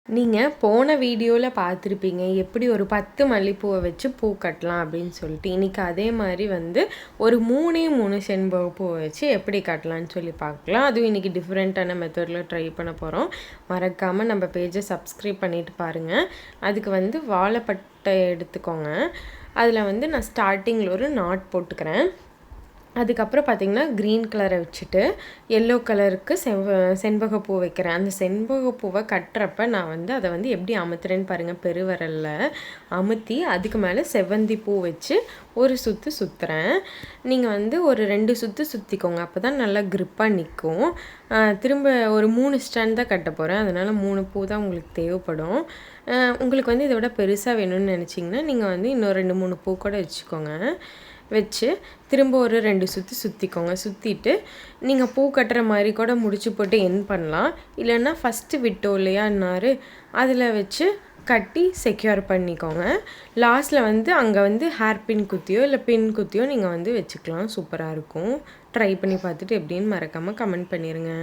நீங்கள் போன வீடியோவில் பார்த்துருப்பீங்க எப்படி ஒரு 10 மல்லிப்பூவை வச்சு பூ கட்டலாம் அப்படின்னு சொல்லிட்டு. இன்றைக்கி அதே மாதிரி ஒரு 3 செண்பக பூவை வச்சு எப்படி கட்டலான்னு சொல்லி பார்க்கலாம். அதுவும் இன்றைக்கி டிஃப்ரெண்ட்டான மெத்தடில் ட்ரை பண்ண போகிறோம். மறக்காமல் நம்ம பேஜை சப்ஸ்கிரைப் பண்ணிவிட்டு பாருங்கள். அதுக்கு வாழைப்பட்டை எடுத்துக்கோங்க. அதில் நான் ஸ்டார்டிங்கில் ஒரு நாட் போட்டுக்கிறேன். அதுக்கப்புறம் பார்த்திங்கன்னா க்ரீன் கலரை வச்சுட்டு எல்லோ கலருக்கு செண்பகப்பூ வைக்கிறேன். அந்த செண்பகப்பூவை கட்டுறப்ப நான் அதை எப்படி அமுத்துறேன்னு பாருங்கள். பெருவிரலில் அமுத்தி அதுக்கு மேலே செவ்வந்தி பூ வச்சு ஒரு சுற்று சுற்றுறேன். நீங்கள் ஒரு 2 சுற்று சுற்றிக்கோங்க. அப்போ தான் நல்லா க்ரிப்பாக நிற்கும். திரும்ப ஒரு 3 ஸ்டாண்ட் தான் கட்ட போகிறேன். அதனால் 3 பூ தான் உங்களுக்கு தேவைப்படும். உங்களுக்கு இதை விட பெருசாக வேணும்னு நினச்சிங்கன்னா நீங்கள் இன்னும் 2-3 பூ கூட வச்சுக்கோங்க. வச்சு திரும்ப ஒரு 2 சுற்று சுற்றிக்கோங்க. சுற்றிட்டு நீங்கள் பூ கட்டுற மாதிரி கூட முடிச்சு போட்டு என் பண்ணலாம். இல்லைன்னா ஃபஸ்ட்டு விட்டோம் இல்லையா நார், அதில் வச்சு கட்டி செக்யூர் பண்ணிக்கோங்க. லாஸ்ட்டில் அங்கே ஹேர் பின் குத்தியோ இல்லை பின் குத்தியோ நீங்கள் வச்சுக்கலாம். சூப்பராக இருக்கும். ட்ரை பண்ணி பார்த்துட்டு எப்படின்னு மறக்காமல் கமெண்ட் பண்ணிடுங்க.